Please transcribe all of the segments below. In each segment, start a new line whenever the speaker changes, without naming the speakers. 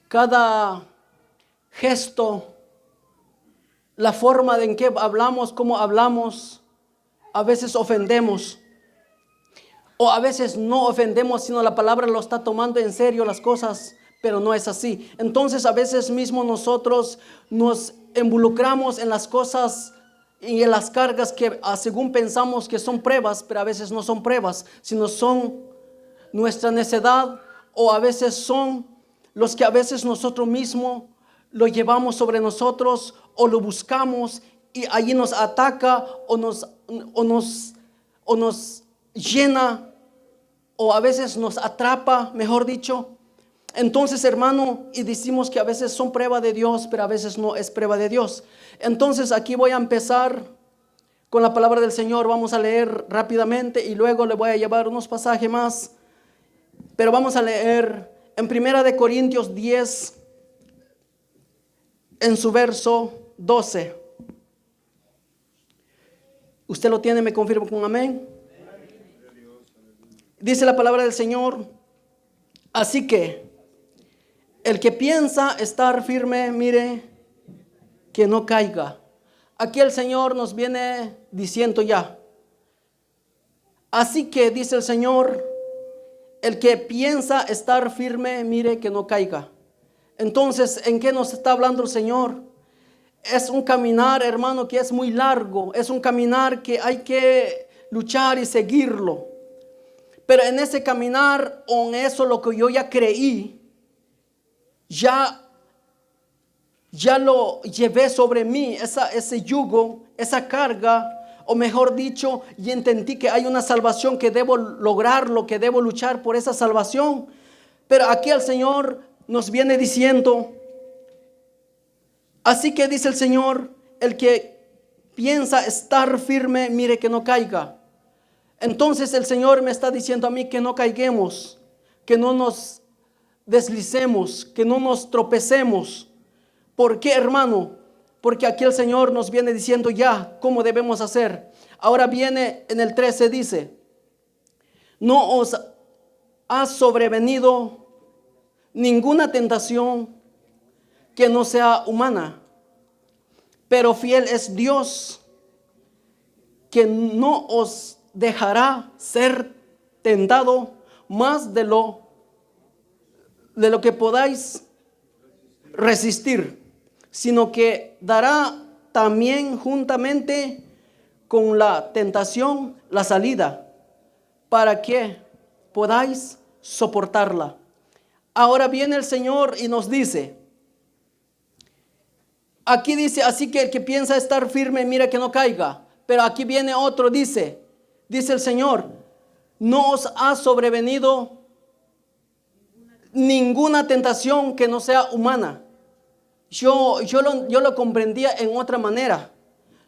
cada gesto, la forma en que hablamos, cómo hablamos, a veces ofendemos. O a veces no ofendemos, sino la palabra lo está tomando en serio las cosas, pero no es así. Entonces a veces mismo nosotros nos involucramos en las cosas y en las cargas que según pensamos que son pruebas, pero a veces no son pruebas, sino son nuestra necedad, o a veces son los que a veces nosotros mismos lo llevamos sobre nosotros o lo buscamos y allí nos ataca o nos llena, o a veces nos atrapa, mejor dicho. Entonces, hermano, y decimos que a veces son prueba de Dios, pero a veces no es prueba de Dios. Entonces aquí voy a empezar con la palabra del Señor. Vamos a leer rápidamente y luego le voy a llevar unos pasajes más. Pero vamos a leer en 1 Corintios 10, en su verso 12. ¿Usted lo tiene? ¿Me confirma con amén? Dice la palabra del Señor: así que el que piensa estar firme, mire que no caiga. Aquí el Señor nos viene diciendo ya. Así que dice el Señor, el que piensa estar firme, mire que no caiga. Entonces, ¿en qué nos está hablando el Señor? Es un caminar, hermano, que es muy largo. Es un caminar que hay que luchar y seguirlo. Pero en ese caminar, o en eso lo que yo ya creí, ya lo llevé sobre mí, ese yugo, esa carga, o mejor dicho, y entendí que hay una salvación que debo lograrlo, que debo luchar por esa salvación. Pero aquí el Señor nos viene diciendo, así que dice el Señor, el que piensa estar firme, mire que no caiga. Entonces el Señor me está diciendo a mí que no caiguemos, que no nos deslicemos, que no nos tropecemos. ¿Por qué, hermano? Porque aquí el Señor nos viene diciendo ya cómo debemos hacer. Ahora viene en el 13, dice: no os ha sobrevenido ninguna tentación que no sea humana, pero fiel es Dios, que no os dejará ser tentado más de lo que podáis resistir, sino que dará también juntamente con la tentación la salida, para que podáis soportarla. Ahora viene el Señor y nos dice, aquí dice, así que el que piensa estar firme, mira que no caiga. Pero aquí viene otro, dice el Señor, no os ha sobrevenido ninguna tentación que no sea humana. Yo lo comprendía en otra manera.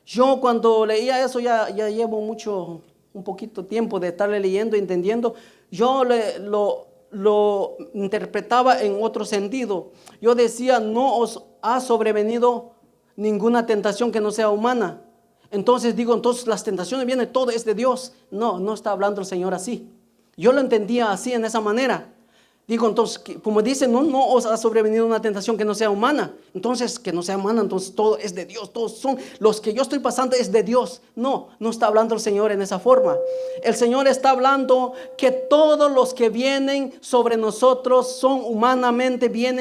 Yo cuando leía eso, ya llevo un poquito tiempo de estarle leyendo, entendiendo. Yo lo interpretaba en otro sentido. Yo decía, no os ha sobrevenido ninguna tentación que no sea humana. Entonces las tentaciones vienen, todo es de Dios. No está hablando el Señor así. Yo lo entendía así, en esa manera. Digo, entonces, como dice, no os ha sobrevenido una tentación que no sea humana. Entonces, que no sea humana, entonces todo es de Dios. Todos son los que yo estoy pasando es de Dios. No está hablando el Señor en esa forma. El Señor está hablando que todos los que vienen sobre nosotros son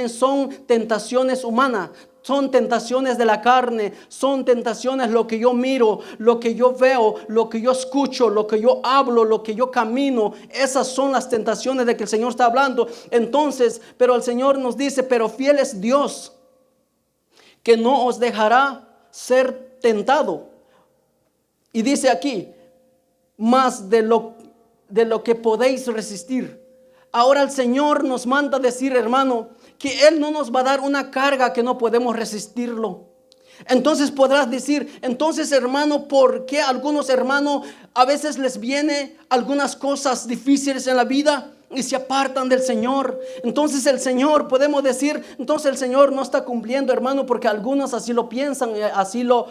son tentaciones humanas. Son tentaciones de la carne, son tentaciones lo que yo miro, lo que yo veo, lo que yo escucho, lo que yo hablo, lo que yo camino. Esas son las tentaciones de que el Señor está hablando. Entonces, pero el Señor nos dice, pero fiel es Dios, que no os dejará ser tentado. Y dice aquí, más de lo que podéis resistir. Ahora el Señor nos manda a decir, hermano, que Él no nos va a dar una carga que no podemos resistirlo. Entonces podrás decir, entonces hermano, ¿por qué a algunos hermanos a veces les viene algunas cosas difíciles en la vida y se apartan del Señor? Entonces el Señor, podemos decir, entonces el Señor no está cumpliendo, hermano, porque algunos así lo piensan, así lo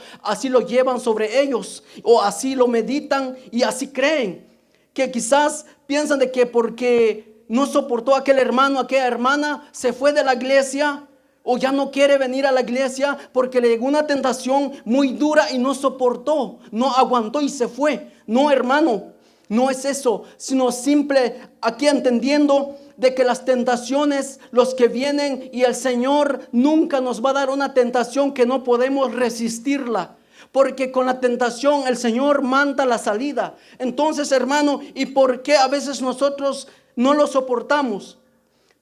llevan sobre ellos, o así lo meditan y así creen, que quizás piensan de que porque no soportó a aquel hermano, aquella hermana, se fue de la iglesia o ya no quiere venir a la iglesia porque le llegó una tentación muy dura y no soportó, no aguantó y se fue. No, hermano, no es eso, sino simple aquí entendiendo de que las tentaciones, los que vienen, y el Señor nunca nos va a dar una tentación que no podemos resistirla. Porque con la tentación el Señor manda la salida. Entonces, hermano, ¿y por qué a veces nosotros no lo soportamos?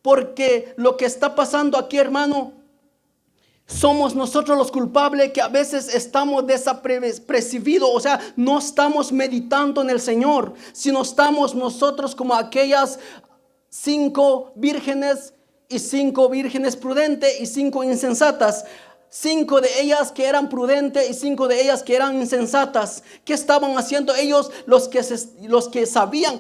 Porque lo que está pasando aquí, hermano, somos nosotros los culpables que a veces estamos desapercibidos, o sea, no estamos meditando en el Señor, sino estamos nosotros como aquellas 5 vírgenes y 5 vírgenes prudentes y 5 insensatas. 5 de ellas que eran prudentes y 5 de ellas que eran insensatas. ¿Qué estaban haciendo ellos? Los que sabían.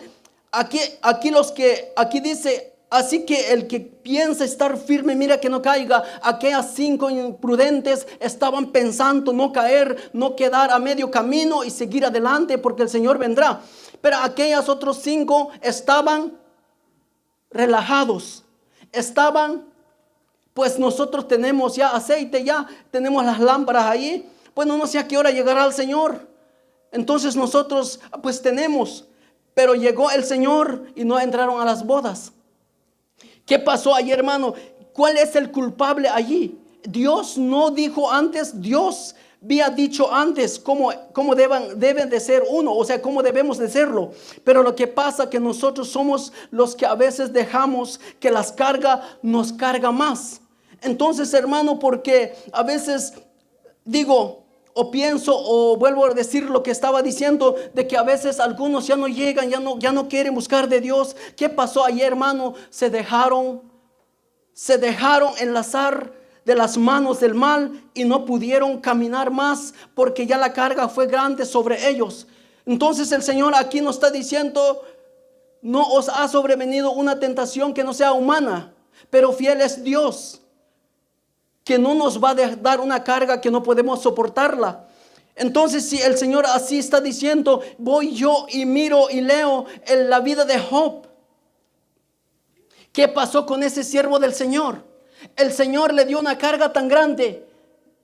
Aquí dice, así que el que piensa estar firme, mira que no caiga. Aquellas 5 imprudentes estaban pensando no caer, no quedar a medio camino y seguir adelante porque el Señor vendrá. Pero aquellas otros 5 estaban relajados, pues nosotros tenemos ya aceite, ya tenemos las lámparas ahí, pues no sé a qué hora llegará el Señor. Entonces nosotros pues tenemos, pero llegó el Señor y no entraron a las bodas. ¿Qué pasó allí, hermano? ¿Cuál es el culpable allí? Dios no dijo antes, Dios había dicho antes cómo deben de ser uno, o sea, cómo debemos de serlo. Pero lo que pasa es que nosotros somos los que a veces dejamos que las cargas nos carga más. Entonces, hermano, porque a veces digo o pienso o vuelvo a decir lo que estaba diciendo, de que a veces algunos ya no llegan, ya no quieren buscar de Dios. ¿Qué pasó ayer, hermano? Se dejaron enlazar de las manos del mal y no pudieron caminar más porque ya la carga fue grande sobre ellos. Entonces el Señor aquí nos está diciendo, no os ha sobrevenido una tentación que no sea humana, pero fiel es Dios, que no nos va a dar una carga que no podemos soportarla. Entonces, si el Señor así está diciendo, voy yo y miro y leo en la vida de Job. ¿Qué pasó con ese siervo del Señor? El Señor le dio una carga tan grande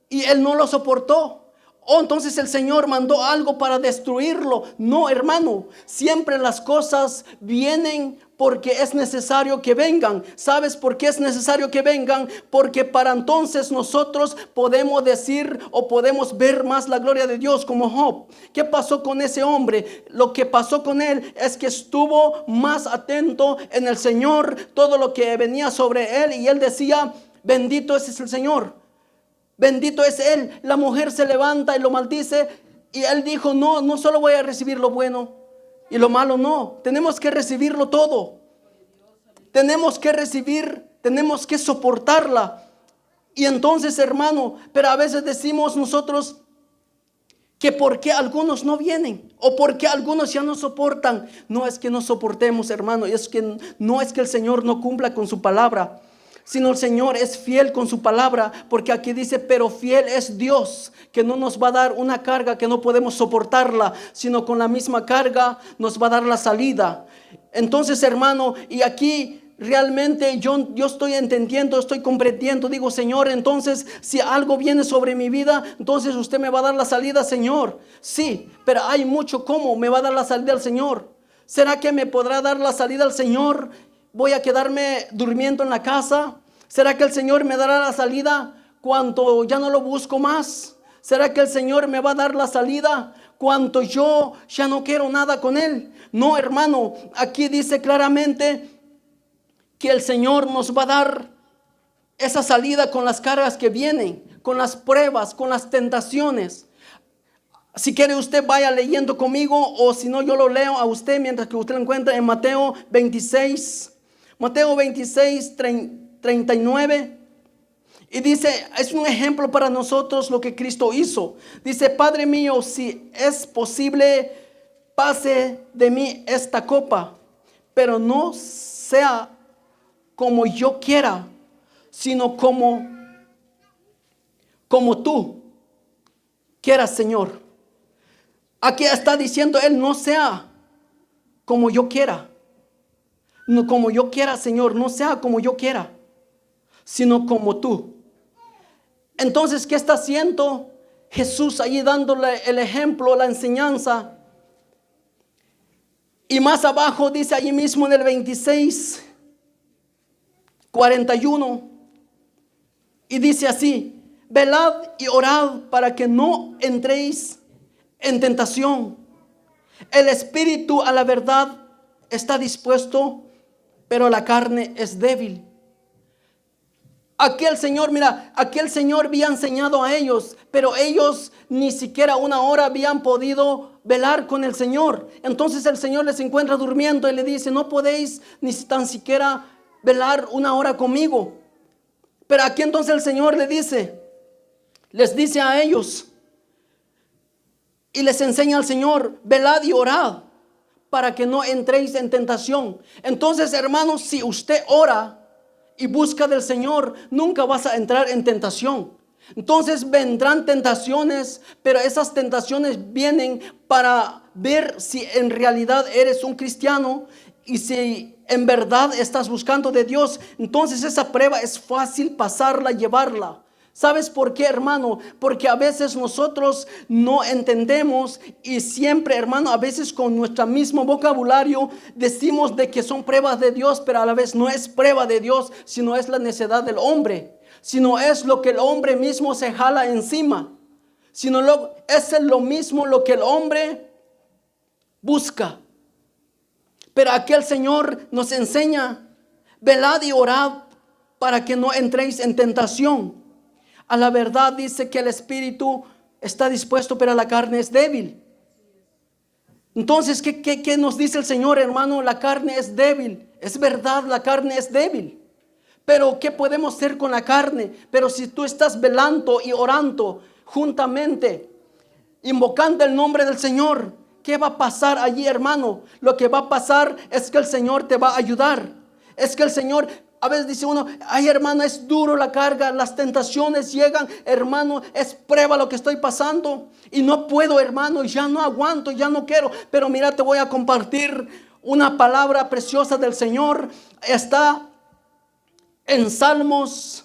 y él no lo soportó. Entonces el Señor mandó algo para destruirlo. No, hermano, siempre las cosas vienen porque es necesario que vengan. ¿Sabes por qué es necesario que vengan? Porque para entonces nosotros podemos decir o podemos ver más la gloria de Dios, como Job. ¿Qué pasó con ese hombre? Lo que pasó con él es que estuvo más atento en el Señor, todo lo que venía sobre él, y él decía, bendito es el Señor. Bendito es él. La mujer se levanta y lo maldice, y él dijo, no solo voy a recibir lo bueno y lo malo, no. Tenemos que recibirlo todo. Tenemos que recibir, tenemos que soportarla. Y entonces, hermano, pero a veces decimos nosotros que por qué algunos no vienen o por qué algunos ya no soportan. No es que no soportemos, hermano, no es que el Señor no cumpla con su palabra, sino el Señor es fiel con su palabra, porque aquí dice, pero fiel es Dios, que no nos va a dar una carga que no podemos soportarla, sino con la misma carga nos va a dar la salida. Entonces, hermano, y aquí realmente yo estoy entendiendo, estoy comprendiendo, digo, Señor, entonces si algo viene sobre mi vida, entonces usted me va a dar la salida, Señor. Sí, pero hay mucho cómo me va a dar la salida el Señor. ¿Será que me podrá dar la salida el Señor? ¿Voy a quedarme durmiendo en la casa? ¿Será que el Señor me dará la salida cuando ya no lo busco más? ¿Será que el Señor me va a dar la salida cuando yo ya no quiero nada con Él? No, hermano, aquí dice claramente que el Señor nos va a dar esa salida con las cargas que vienen, con las pruebas, con las tentaciones. Si quiere usted vaya leyendo conmigo, o si no yo lo leo a usted mientras que usted lo encuentra en Mateo 26, 39. Y dice, es un ejemplo para nosotros lo que Cristo hizo. Dice, Padre mío, si es posible, pase de mí esta copa, pero no sea como yo quiera, sino como tú quieras, Señor. Aquí está diciendo Él, no sea como yo quiera. No como yo quiera, Señor, no sea como yo quiera, sino como tú. Entonces, ¿qué está haciendo Jesús allí dándole el ejemplo, la enseñanza? Y más abajo dice allí mismo en el 26:41, y dice así: velad y orad para que no entréis en tentación. El espíritu a la verdad está dispuesto, pero la carne es débil. Aquí el Señor había enseñado a ellos, pero ellos ni siquiera una hora habían podido velar con el Señor. Entonces el Señor les encuentra durmiendo y le dice: no podéis ni tan siquiera velar una hora conmigo. Pero aquí entonces el Señor les dice a ellos y les enseña al Señor: velad y orad para que no entréis en tentación. Entonces, hermanos, si usted ora y busca del Señor, nunca vas a entrar en tentación. Entonces vendrán tentaciones, pero esas tentaciones vienen para ver si en realidad eres un cristiano y si en verdad estás buscando de Dios. Entonces esa prueba es fácil pasarla, llevarla. ¿Sabes por qué, hermano? Porque a veces nosotros no entendemos y siempre, hermano, a veces con nuestro mismo vocabulario decimos de que son pruebas de Dios, pero a la vez no es prueba de Dios, sino es la necedad del hombre, sino es lo que el hombre mismo se jala encima, sino es lo mismo lo que el hombre busca. Pero aquí el Señor nos enseña: velad y orad para que no entréis en tentación. A la verdad dice que el espíritu está dispuesto, pero la carne es débil. Entonces, ¿qué nos dice el Señor, hermano? La carne es débil. Es verdad, la carne es débil. Pero ¿qué podemos hacer con la carne? Pero si tú estás velando y orando juntamente, invocando el nombre del Señor, ¿qué va a pasar allí, hermano? Lo que va a pasar es que el Señor te va a ayudar. Es que el Señor... A veces dice uno: ay, hermano, es duro la carga, las tentaciones llegan, hermano, es prueba lo que estoy pasando y no puedo, hermano, ya no aguanto, ya no quiero. Pero mira, te voy a compartir una palabra preciosa del Señor. Está en Salmos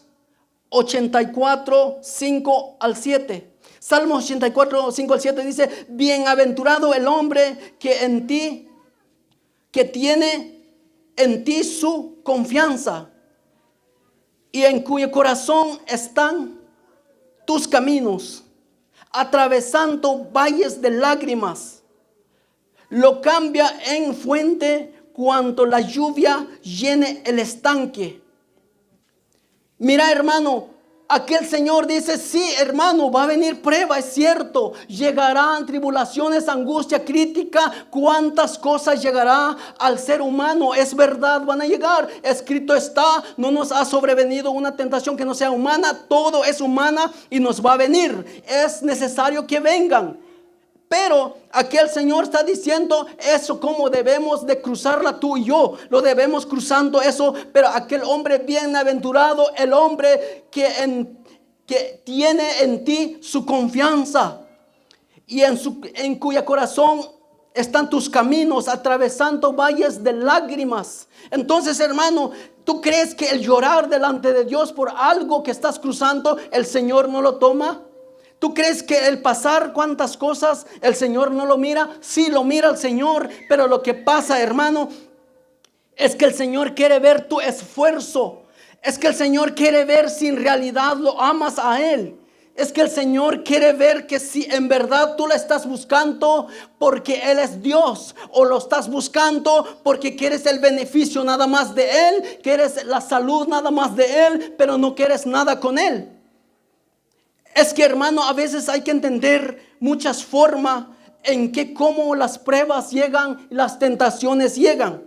84, 5 al 7. Salmos 84, 5 al 7 dice: bienaventurado el hombre que tiene en ti su confianza y en cuyo corazón están tus caminos, atravesando valles de lágrimas. Lo cambia en fuente cuando la lluvia llene el estanque. Mira, hermano, aquel Señor dice: sí, hermano, va a venir prueba, es cierto. Llegarán tribulaciones, angustia, crítica. Cuántas cosas llegará al ser humano, es verdad, van a llegar. Escrito está: no nos ha sobrevenido una tentación que no sea humana. Todo es humana y nos va a venir. Es necesario que vengan. Pero aquí el Señor está diciendo eso, cómo debemos de cruzarla tú y yo. Lo debemos cruzando eso. Pero aquel hombre bienaventurado, el hombre que tiene en ti su confianza y en cuyo corazón están tus caminos, atravesando valles de lágrimas. Entonces, hermano, ¿tú crees que el llorar delante de Dios por algo que estás cruzando, el Señor no lo toma? ¿Tú crees que el pasar cuántas cosas el Señor no lo mira? Sí, lo mira el Señor, pero lo que pasa, hermano, es que el Señor quiere ver tu esfuerzo. Es que el Señor quiere ver si en realidad lo amas a Él. Es que el Señor quiere ver que si en verdad tú lo estás buscando porque Él es Dios, o lo estás buscando porque quieres el beneficio nada más de Él, quieres la salud nada más de Él, pero no quieres nada con Él. Es que, hermano, a veces hay que entender muchas formas en que cómo las pruebas llegan y las tentaciones llegan.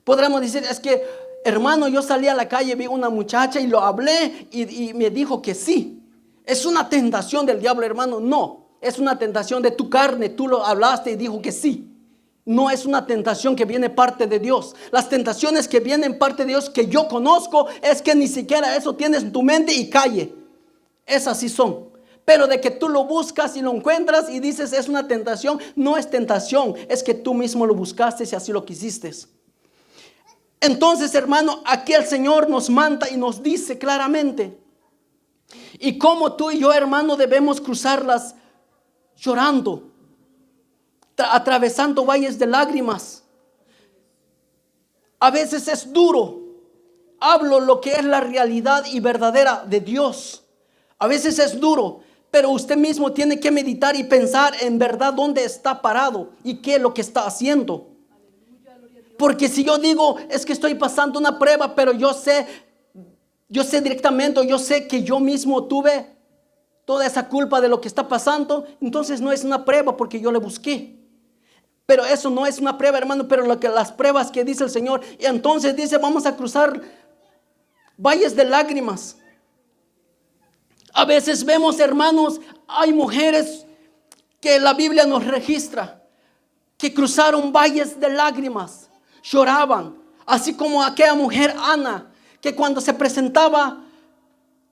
Podremos decir: es que, hermano, yo salí a la calle, vi una muchacha y lo hablé y me dijo que sí. ¿Es una tentación del diablo, hermano? No, es una tentación de tu carne. Tú lo hablaste y dijo que sí. No es una tentación que viene parte de Dios. Las tentaciones que vienen parte de Dios que yo conozco es que ni siquiera eso tienes en tu mente y calle. Esas sí son. Pero de que tú lo buscas y lo encuentras y dices es una tentación, no es tentación, es que tú mismo lo buscaste y así lo quisiste. Entonces, hermano, aquí el Señor nos manda y nos dice claramente, y cómo tú y yo, hermano, debemos cruzarlas llorando, atravesando valles de lágrimas. A veces es duro. Hablo lo que es la realidad y verdadera de Dios. A veces es duro, pero usted mismo tiene que meditar y pensar en verdad dónde está parado y qué es lo que está haciendo. Porque si yo digo, es que estoy pasando una prueba, pero yo sé directamente, yo sé que yo mismo tuve toda esa culpa de lo que está pasando, entonces no es una prueba porque yo le busqué. Pero eso no es una prueba, hermano, pero las pruebas que dice el Señor. Y entonces dice, vamos a cruzar valles de lágrimas. A veces vemos, hermanos, hay mujeres que la Biblia nos registra, que cruzaron valles de lágrimas, lloraban, así como aquella mujer Ana, que cuando se presentaba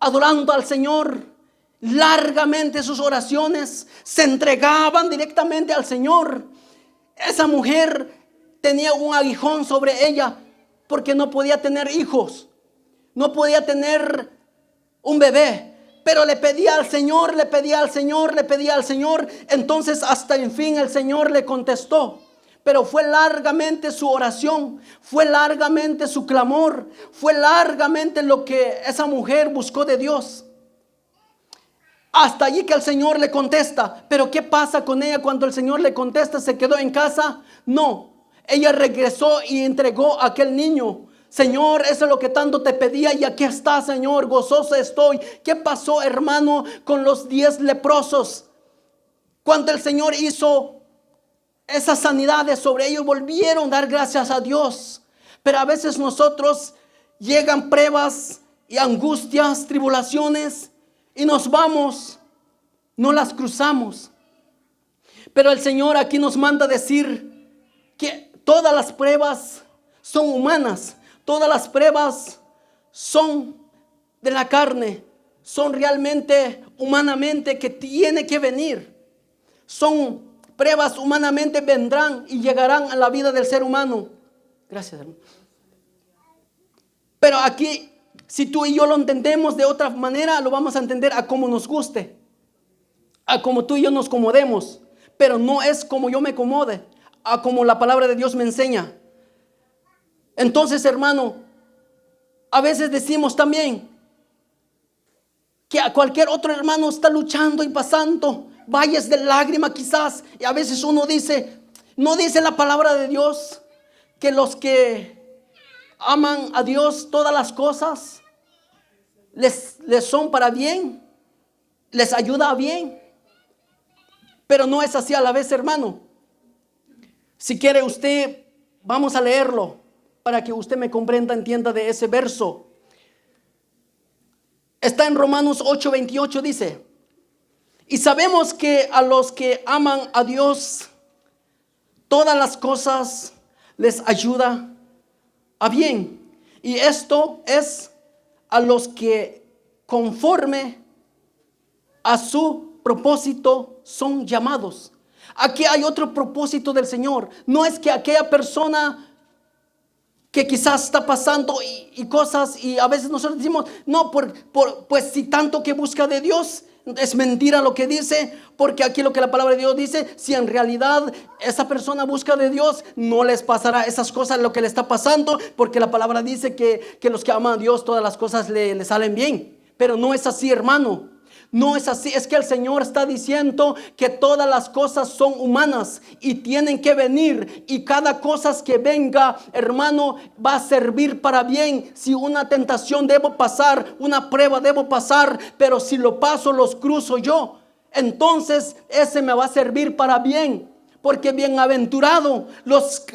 adorando al Señor, largamente sus oraciones se entregaban directamente al Señor. Esa mujer tenía un aguijón sobre ella porque no podía tener hijos, no podía tener un bebé, pero le pedía al Señor, le pedía al Señor, le pedía al Señor. Entonces hasta en fin el Señor le contestó. Pero fue largamente su oración, fue largamente su clamor, fue largamente lo que esa mujer buscó de Dios. Hasta allí que el Señor le contesta. Pero ¿qué pasa con ella cuando el Señor le contesta? ¿Se quedó en casa? No, ella regresó y entregó a aquel niño. Señor, eso es lo que tanto te pedía y aquí está, Señor, gozoso estoy. ¿Qué pasó, hermano, con los 10 leprosos? Cuando el Señor hizo esas sanidades sobre ellos, volvieron a dar gracias a Dios. Pero a veces nosotros llegan pruebas y angustias, tribulaciones, y nos vamos, no las cruzamos. Pero el Señor aquí nos manda decir que todas las pruebas son humanas, todas las pruebas son de la carne, son realmente humanamente que tiene que venir. Son pruebas humanamente, vendrán y llegarán a la vida del ser humano. Gracias, hermano. Pero aquí, si tú y yo lo entendemos de otra manera, lo vamos a entender a como nos guste, a como tú y yo nos acomodemos. Pero no es como yo me acomode, a como la palabra de Dios me enseña. Entonces, hermano, a veces decimos también que a cualquier otro hermano está luchando y pasando valles de lágrima quizás. Y a veces uno dice, no dice la palabra de Dios que los que aman a Dios, todas las cosas les son para bien, les ayuda a bien. Pero no es así a la vez, hermano. Si quiere usted, vamos a leerlo para que usted me comprenda, entienda de ese verso. Está en Romanos 8:28, dice: y sabemos que a los que aman a Dios, todas las cosas les ayuda a bien. Y esto es a los que conforme a su propósito son llamados. Aquí hay otro propósito del Señor. No es que aquella persona que quizás está pasando y cosas, y a veces nosotros decimos, no, pues si tanto que busca de Dios, es mentira lo que dice, porque aquí lo que la palabra de Dios dice, si en realidad esa persona busca de Dios, no les pasará esas cosas lo que le está pasando, porque la palabra dice que los que aman a Dios, todas las cosas le salen bien. Pero no es así, hermano. No es así, es que el Señor está diciendo que todas las cosas son humanas y tienen que venir, y cada cosa que venga, hermano, va a servir para bien. Si una tentación debo pasar, una prueba debo pasar, pero si lo paso, los cruzo yo, entonces ese me va a servir para bien. Porque bienaventurado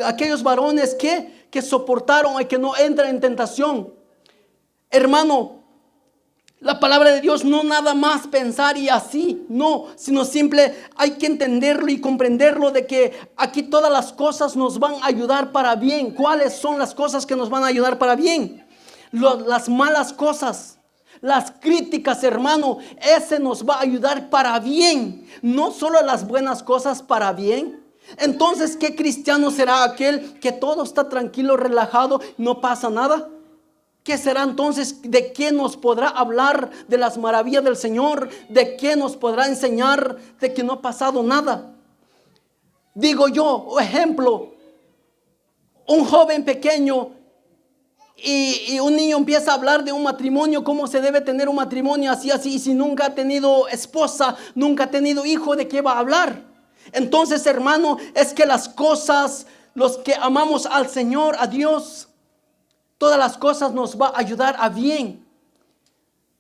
aquellos varones que soportaron y que no entran en tentación. Hermano, la palabra de Dios no nada más pensar y así, no, sino simple hay que entenderlo y comprenderlo de que aquí todas las cosas nos van a ayudar para bien. ¿Cuáles son las cosas que nos van a ayudar para bien? Las malas cosas, las críticas, hermano, ese nos va a ayudar para bien. No solo las buenas cosas para bien, Entonces, ¿qué cristiano será aquel que todo está tranquilo, relajado, no pasa nada? ¿Qué será entonces? ¿De quién nos podrá hablar de las maravillas del Señor? ¿De quién nos podrá enseñar de que no ha pasado nada? Digo yo, ejemplo, un joven pequeño y un niño empieza a hablar de un matrimonio, cómo se debe tener un matrimonio, así, así. Y si nunca ha tenido esposa, nunca ha tenido hijo, ¿de qué va a hablar? Entonces, hermano, es que las cosas, los que amamos al Señor, a Dios, todas las cosas nos va a ayudar a bien.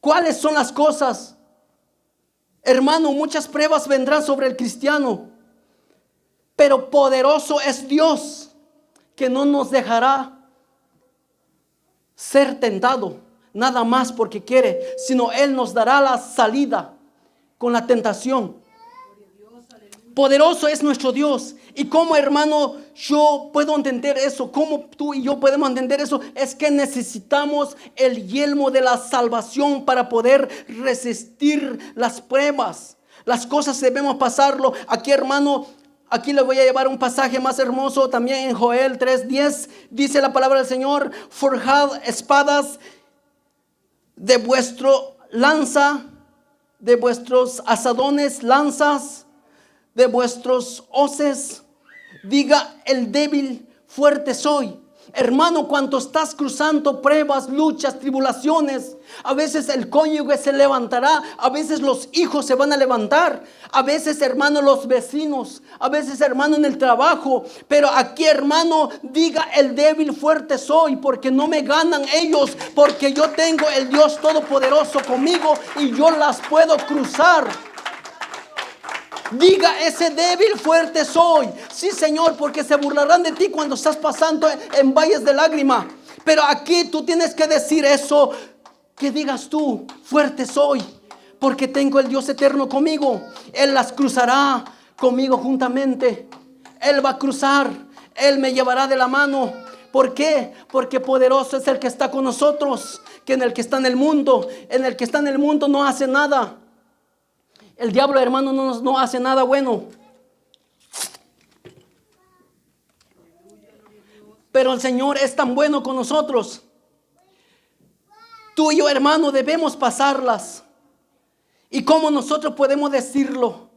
¿Cuáles son las cosas? Hermano, muchas pruebas vendrán sobre el cristiano, pero poderoso es Dios, que no nos dejará ser tentado, nada más porque quiere, sino Él nos dará la salida con la tentación. Poderoso es nuestro Dios. Y como, hermano, yo puedo entender eso, como tú y yo podemos entender eso, es que necesitamos el yelmo de la salvación para poder resistir las pruebas. Las cosas debemos pasarlo. Aquí, hermano, aquí le voy a llevar un pasaje más hermoso también en Joel 3:10. Dice la palabra del Señor: forjad espadas de vuestro lanza, de vuestros asadones, lanzas de vuestros hoces. Diga el débil, fuerte soy. Hermano, cuando estás cruzando pruebas, luchas, tribulaciones, a veces el cónyuge se levantará, a veces los hijos se van a levantar, a veces, hermano, los vecinos, a veces, hermano, en el trabajo. Pero aquí, hermano, diga el débil, fuerte soy, porque no me ganan ellos, porque yo tengo el Dios Todopoderoso conmigo y yo las puedo cruzar. Diga ese débil, fuerte soy. Sí, Señor, porque se burlarán de ti cuando estás pasando en valles de lágrima. Pero aquí tú tienes que decir eso, que digas tú, fuerte soy, porque tengo el Dios eterno conmigo. Él las cruzará conmigo juntamente. Él va a cruzar, Él me llevará de la mano. ¿Por qué? Porque poderoso es el que está con nosotros, que en el que está en el mundo. En el que está en el mundo no hace nada. El diablo, hermano, no hace nada bueno. Pero el Señor es tan bueno con nosotros. Tú y yo, hermano, debemos pasarlas. ¿Y cómo nosotros podemos decirlo?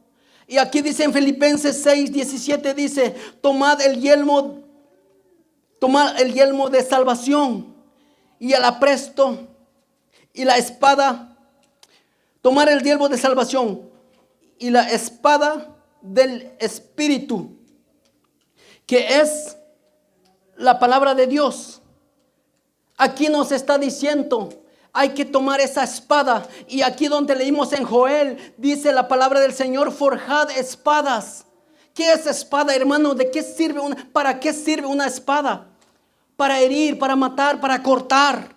Y aquí dice en Filipenses 6:17, dice: tomad el yelmo de salvación y el apresto y la espada. Tomar el yelmo de salvación y la espada del Espíritu, que es la palabra de Dios. Aquí nos está diciendo, hay que tomar esa espada. Y aquí donde leímos en Joel, dice la palabra del Señor: forjad espadas. ¿Qué es espada, hermano? ¿De qué sirve para qué sirve una espada? Para herir, para matar, para cortar.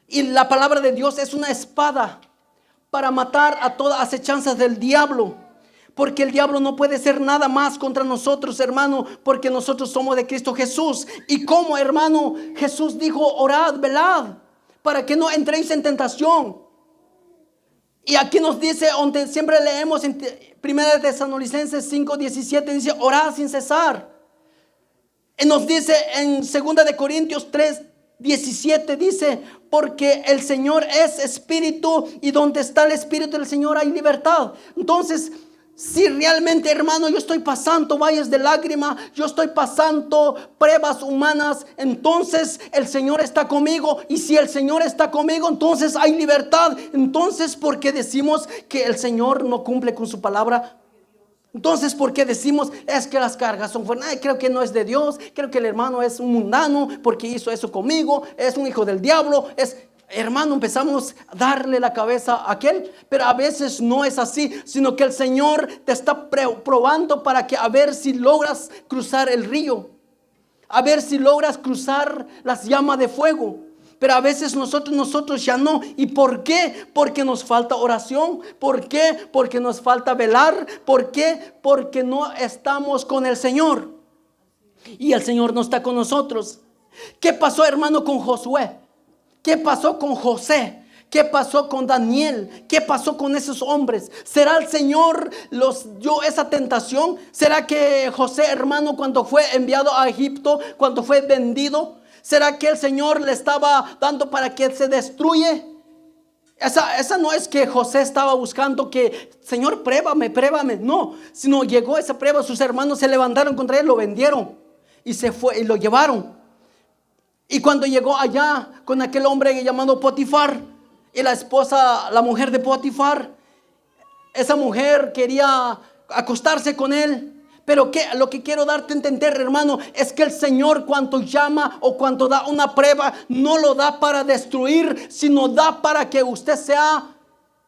Y la palabra de Dios es una espada para matar a todas acechanzas del diablo. Porque el diablo no puede ser nada más contra nosotros, hermano, porque nosotros somos de Cristo Jesús. Y como, hermano, Jesús dijo: orad, velad, para que no entréis en tentación. Y aquí nos dice, donde siempre leemos en 1 Tesalonicenses 5:17, dice: orad sin cesar. Y nos dice en 2 Corintios 3:17, dice: porque el Señor es espíritu, y donde está el espíritu del Señor hay libertad. Entonces, si realmente, hermano, yo estoy pasando valles de lágrima, yo estoy pasando pruebas humanas, entonces el Señor está conmigo. Y si el Señor está conmigo, entonces hay libertad. Entonces, ¿por qué decimos que el Señor no cumple con su palabra? Entonces, ¿por qué decimos es que las cargas son fuertes? Ay, creo que no es de Dios, creo que el hermano es un mundano porque hizo eso conmigo, es un hijo del diablo, hermano, empezamos a darle la cabeza a aquel. Pero a veces no es así, sino que el Señor te está probando para que a ver si logras cruzar el río, a ver si logras cruzar las llamas de fuego. Pero a veces nosotros ya no. ¿Y por qué? Porque nos falta oración. ¿Por qué? Porque nos falta velar. ¿Por qué? Porque no estamos con el Señor. Y el Señor no está con nosotros. ¿Qué pasó, hermano, con Josué? ¿Qué pasó con José? ¿Qué pasó con Daniel? ¿Qué pasó con esos hombres? ¿Será el Señor los dio esa tentación? ¿Será que José, hermano, cuando fue enviado a Egipto, cuando fue vendido, será que el Señor le estaba dando para que se destruya? Esa no es que José estaba buscando que, Señor, pruébame. No, sino llegó esa prueba, sus hermanos se levantaron contra él, lo vendieron y se fue y lo llevaron. Y cuando llegó allá con aquel hombre llamado Potifar, y la esposa, la mujer de Potifar, esa mujer quería acostarse con él. Pero lo que quiero darte a entender, hermano, es que el Señor, cuando llama o cuando da una prueba, no lo da para destruir, sino da para que usted sea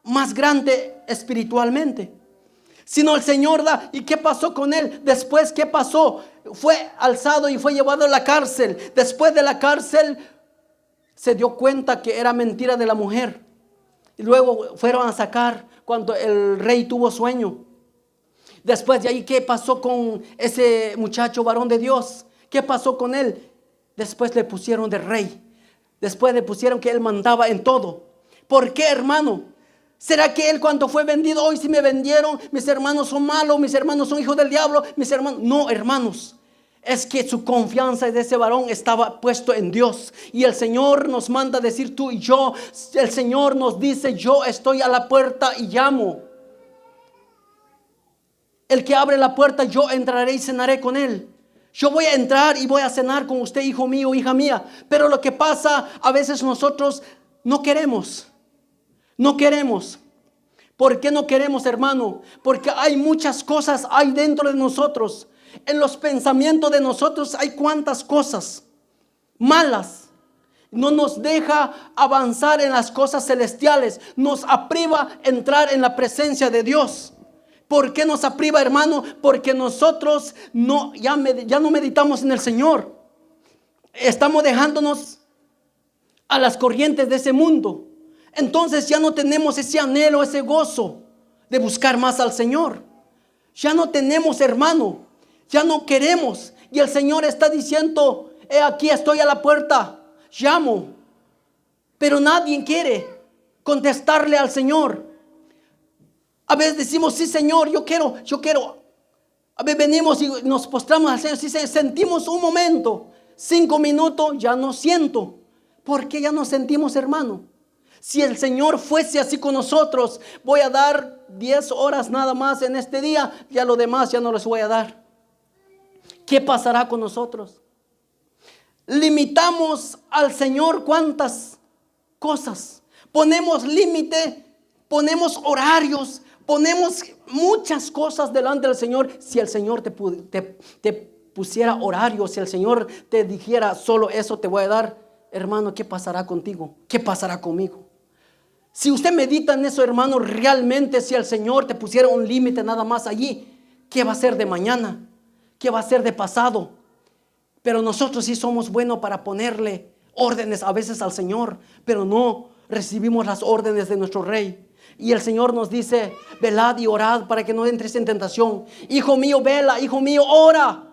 más grande espiritualmente. Sino el Señor da. ¿Y qué pasó con él? Después, ¿qué pasó? Fue alzado y fue llevado a la cárcel. Después de la cárcel se dio cuenta que era mentira de la mujer. Y luego fueron a sacar cuando el rey tuvo sueño. Después de ahí, ¿qué pasó con ese muchacho varón de Dios? ¿Qué pasó con él? Después le pusieron de rey. Después le pusieron que él mandaba en todo. ¿Por qué, hermano? ¿Será que él cuando fue vendido, hoy sí me vendieron, mis hermanos son malos, mis hermanos son hijos del diablo, mis hermanos? No, hermanos. Es que su confianza de ese varón estaba puesto en Dios. Y el Señor nos manda a decir tú y yo. El Señor nos dice, yo estoy a la puerta y llamo. El que abre la puerta, yo entraré y cenaré con él. Yo voy a entrar y voy a cenar con usted, hijo mío, hija mía. Pero lo que pasa, a veces nosotros no queremos. No queremos. ¿Por qué no queremos, hermano? Porque hay muchas cosas hay dentro de nosotros. En los pensamientos de nosotros hay cuantas cosas malas. No nos deja avanzar en las cosas celestiales. Nos apriva entrar en la presencia de Dios. ¿Por qué nos apriva, hermano? Porque nosotros ya no meditamos en el Señor. Estamos dejándonos a las corrientes de ese mundo. Entonces ya no tenemos ese anhelo, ese gozo de buscar más al Señor. Ya no tenemos, hermano. Ya no queremos. Y el Señor está diciendo, aquí estoy a la puerta, llamo. Pero nadie quiere contestarle al Señor. A veces decimos, sí, Señor, yo quiero. A veces venimos y nos postramos al Señor. Sí, sentimos un momento, 5 minutos, ya no siento. ¿Por qué ya no sentimos, hermano? Si el Señor fuese así con nosotros, voy a dar 10 horas nada más en este día, ya lo demás ya no les voy a dar. ¿Qué pasará con nosotros? Limitamos al Señor cuántas cosas. Ponemos límite, ponemos horarios, ponemos muchas cosas delante del Señor. Si el Señor te pusiera horario, si el Señor te dijera solo eso te voy a dar, hermano, ¿qué pasará contigo? ¿Qué pasará conmigo? Si usted medita en eso, hermano, realmente si el Señor te pusiera un límite nada más allí, ¿qué va a ser de mañana? ¿Qué va a ser de pasado? Pero nosotros sí somos buenos para ponerle órdenes a veces al Señor, pero no recibimos las órdenes de nuestro Rey. Y el Señor nos dice, velad y orad para que no entres en tentación. Hijo mío, vela, hijo mío, ora.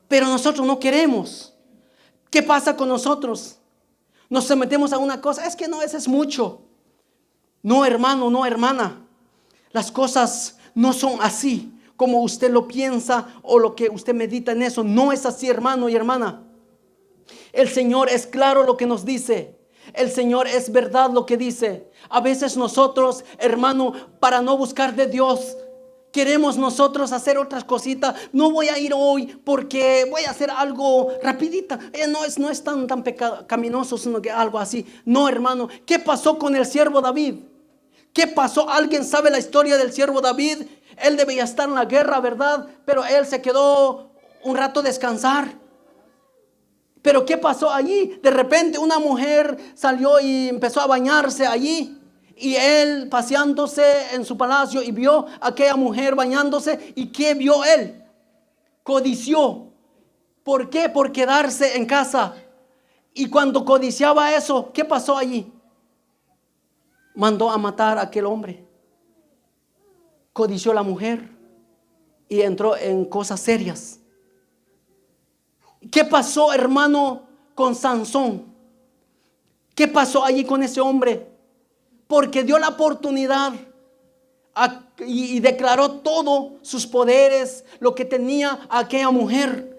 Pero nosotros no queremos. ¿Qué pasa con nosotros? Nos sometemos a una cosa, es que no, eso es mucho. No, hermano, no, hermana. Las cosas no son así como usted lo piensa o lo que usted medita en eso. No es así, hermano y hermana. El Señor es claro lo que nos dice. El Señor es verdad lo que dice. A veces nosotros, hermano, para no buscar de Dios, queremos nosotros hacer otras cositas. No voy a ir hoy porque voy a hacer algo rapidita. No es tan pecaminoso, sino que algo así. No, hermano. ¿Qué pasó con el siervo David? ¿Qué pasó? ¿Alguien sabe la historia del siervo David? Él debía estar en la guerra, ¿verdad? Pero él se quedó un rato a descansar. Pero ¿qué pasó allí? De repente una mujer salió y empezó a bañarse allí. Y él paseándose en su palacio y vio a aquella mujer bañándose. ¿Y qué vio él? Codició. ¿Por qué? Por quedarse en casa. Y cuando codiciaba eso, ¿qué pasó allí? Mandó a matar a aquel hombre. Codició a la mujer y entró en cosas serias. ¿Qué pasó, hermano, con Sansón? ¿Qué pasó allí con ese hombre? Porque dio la oportunidad y declaró todos sus poderes, lo que tenía aquella mujer.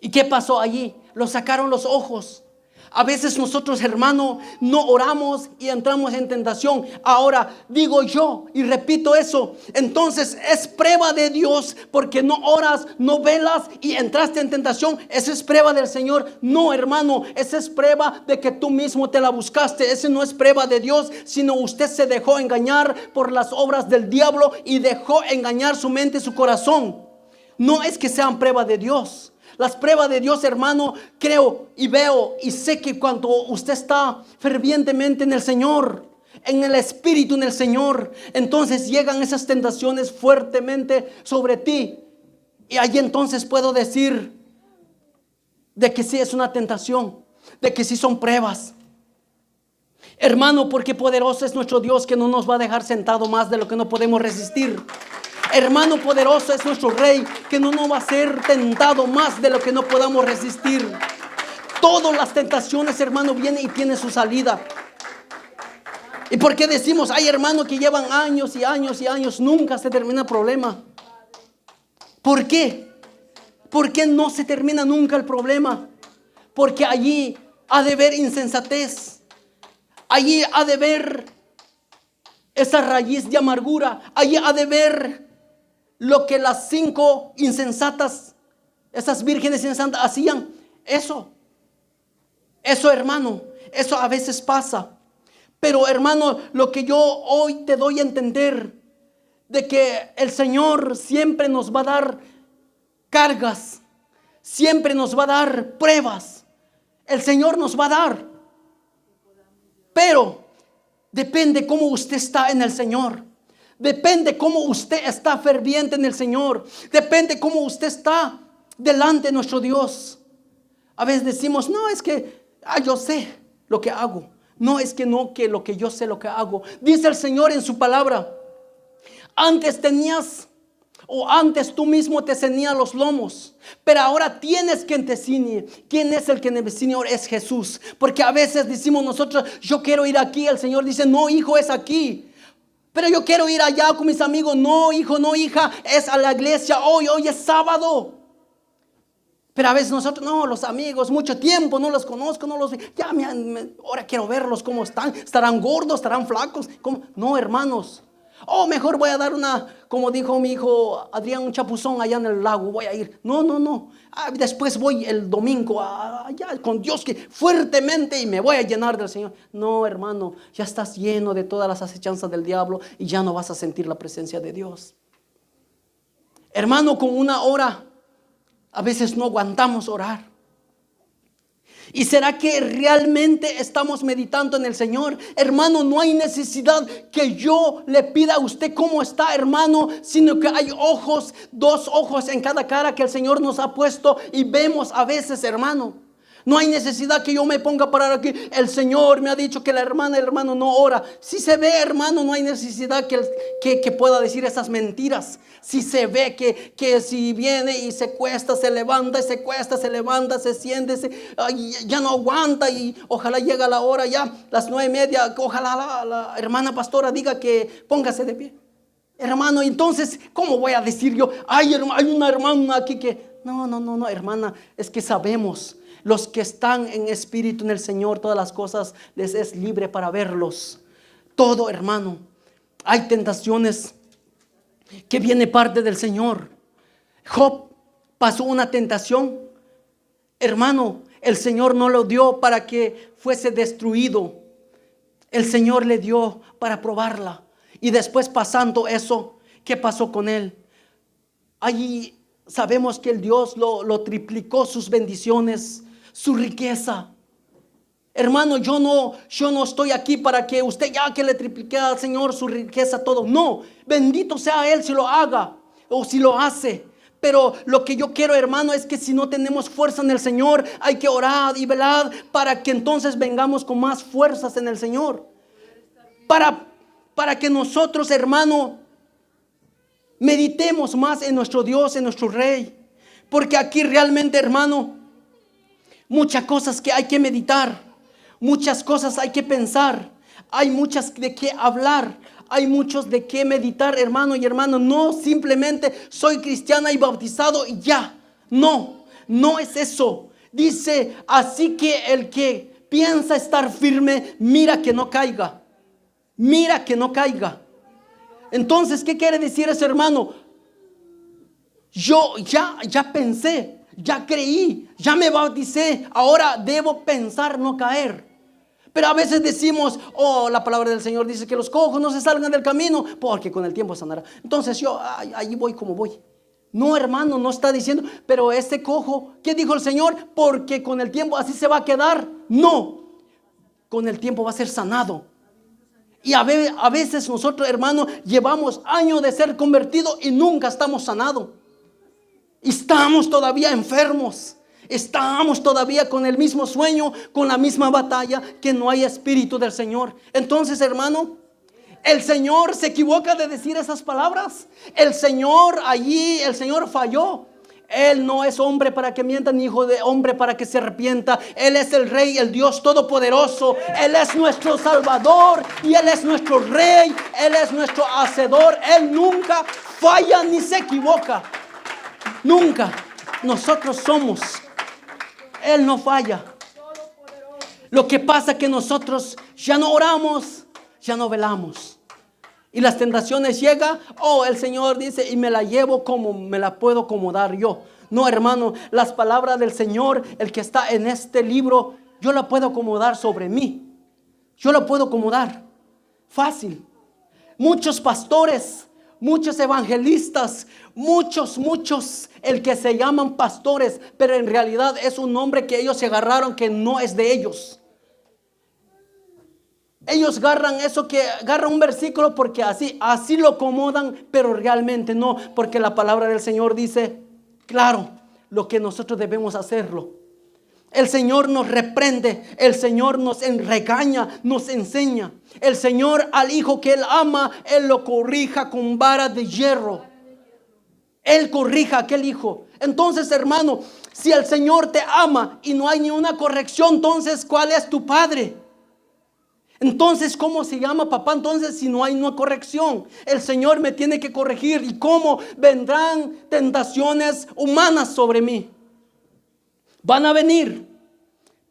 ¿Y qué pasó allí? Lo sacaron los ojos. A veces nosotros, hermano, no oramos y entramos en tentación. Ahora digo yo y repito eso. Entonces es prueba de Dios porque no oras, no velas y entraste en tentación. Esa es prueba del Señor. No, hermano, esa es prueba de que tú mismo te la buscaste. Esa no es prueba de Dios, sino usted se dejó engañar por las obras del diablo y dejó engañar su mente y su corazón. No es que sean prueba de Dios. Las pruebas de Dios, hermano, creo y veo y sé que cuando usted está fervientemente en el Señor, en el Espíritu, en el Señor, entonces llegan esas tentaciones fuertemente sobre ti. Y ahí entonces puedo decir de que sí es una tentación, de que sí son pruebas. Hermano, porque poderoso es nuestro Dios, que no nos va a dejar sentado más de lo que no podemos resistir. Hermano, poderoso es nuestro Rey, que no nos va a ser tentado más de lo que no podamos resistir. Todas las tentaciones, hermano, vienen y tienen su salida. ¿Y por qué decimos, hay hermanos que llevan años y años y años, nunca se termina el problema? ¿Por qué? ¿Por qué no se termina nunca el problema? Porque allí ha de haber insensatez. Allí ha de haber esa raíz de amargura. Allí ha de haber lo que las 5 insensatas, esas vírgenes insensatas hacían. Eso, hermano, eso a veces pasa. Pero, hermano, lo que yo hoy te doy a entender, de que el Señor siempre nos va a dar cargas, siempre nos va a dar pruebas. El Señor nos va a dar. Pero depende cómo usted está en el Señor. Depende cómo usted está ferviente en el Señor. Depende cómo usted está delante de nuestro Dios. A veces decimos, no, es que yo sé lo que hago. No, es que no, que lo que yo sé lo que hago. Dice el Señor en su palabra, antes tú mismo te ceñías los lomos, pero ahora tienes quien te ciñe. ¿Quién es el que me ciñe? Es Jesús. Porque a veces decimos nosotros, yo quiero ir aquí. El Señor dice, no, hijo, es aquí. Pero yo quiero ir allá con mis amigos. No, hijo, no, hija, es a la iglesia. Hoy es sábado. Pero a veces nosotros, no, los amigos, mucho tiempo, no los conozco, no los vi. Ya, ahora quiero verlos, cómo están. ¿Estarán gordos? ¿Estarán flacos? ¿Cómo? No, hermanos. Mejor voy a dar como dijo mi hijo Adrián, un chapuzón allá en el lago. Voy a ir. No. Después voy el domingo allá con Dios, que fuertemente, y me voy a llenar del Señor. No, hermano, ya estás lleno de todas las acechanzas del diablo y ya no vas a sentir la presencia de Dios. Hermano, con una hora a veces no aguantamos orar. ¿Y será que realmente estamos meditando en el Señor? Hermano, no hay necesidad que yo le pida a usted cómo está, hermano, sino que hay ojos, 2 ojos en cada cara que el Señor nos ha puesto y vemos a veces, hermano. No hay necesidad que yo me ponga a parar aquí. El Señor me ha dicho que la hermana, el hermano no ora. Si se ve, hermano, no hay necesidad que pueda decir esas mentiras. Si se ve que si viene y se cuesta, se levanta, y se cuesta, se levanta, se siente, ya no aguanta, y ojalá llegue la hora ya, las 9:30, ojalá la hermana pastora diga que póngase de pie. Hermano, entonces, ¿cómo voy a decir yo? Hay una hermana aquí que... No, hermana, es que sabemos. Los que están en espíritu en el Señor, todas las cosas les es libre para verlos. Todo, hermano. Hay tentaciones que viene parte del Señor. Job pasó una tentación. Hermano, el Señor no lo dio para que fuese destruido. El Señor le dio para probarla. Y después, pasando eso, ¿qué pasó con él? Allí sabemos que el Dios lo triplicó, sus bendiciones, su riqueza. Hermano, yo no estoy aquí para que usted ya que le triplique al Señor su riqueza, todo. No, bendito sea Él si lo haga o si lo hace. Pero lo que yo quiero, hermano, es que si no tenemos fuerza en el Señor, hay que orar y velar para que entonces vengamos con más fuerzas en el Señor. Para que nosotros, hermano, meditemos más en nuestro Dios, en nuestro Rey. Porque aquí realmente, hermano, muchas cosas que hay que meditar, Muchas cosas hay que pensar. Hay muchas de qué hablar. Hay muchos de qué meditar, hermano y hermano. No simplemente soy cristiana y bautizado y ya. No, no es eso. Dice, así que el que piensa estar firme, mira que no caiga. Mira que no caiga. Entonces, ¿qué quiere decir eso, hermano? Yo ya pensé, ya creí, ya me bauticé. Ahora debo pensar no caer. Pero a veces decimos, oh, la palabra del Señor dice que los cojos no se salgan del camino, porque con el tiempo sanará. Entonces yo, allí voy como voy. No, hermano, no está diciendo, pero este cojo, ¿qué dijo el Señor? Porque con el tiempo así se va a quedar. No, con el tiempo va a ser sanado. Y a veces nosotros, hermano, llevamos años de ser convertidos y nunca estamos sanados. Estamos todavía enfermos. Estamos todavía con el mismo sueño, con la misma batalla, que no hay espíritu del Señor. Entonces, hermano, el Señor se equivoca de decir esas palabras. El Señor falló. Él no es hombre para que mienta, ni hijo de hombre para que se arrepienta. Él es el Rey, el Dios Todopoderoso. Él es nuestro Salvador y Él es nuestro Rey. Él es nuestro Hacedor. Él nunca falla ni se equivoca. Nunca. Nosotros somos. Él no falla. Lo que pasa es que nosotros ya no oramos, ya no velamos. Y las tentaciones llegan, el Señor dice, y me la llevo como me la puedo acomodar yo. No, hermano, las palabras del Señor, el que está en este libro, yo la puedo acomodar sobre mí. Yo la puedo acomodar. Fácil. Muchos pastores, muchos evangelistas, muchos, el que se llaman pastores, pero en realidad es un nombre que ellos se agarraron que no es de ellos. Ellos agarran un versículo porque así lo acomodan, pero realmente no, porque la palabra del Señor dice, claro, lo que nosotros debemos hacerlo. El Señor nos reprende, el Señor nos regaña, nos enseña. El Señor al hijo que Él ama, Él lo corrija con vara de hierro. Él corrija a aquel hijo. Entonces, hermano, si el Señor te ama y no hay ni una corrección, entonces, ¿cuál es tu padre? Entonces, ¿cómo se llama papá? Entonces, si no hay una corrección, el Señor me tiene que corregir. ¿Y cómo vendrán tentaciones humanas sobre mí? Van a venir.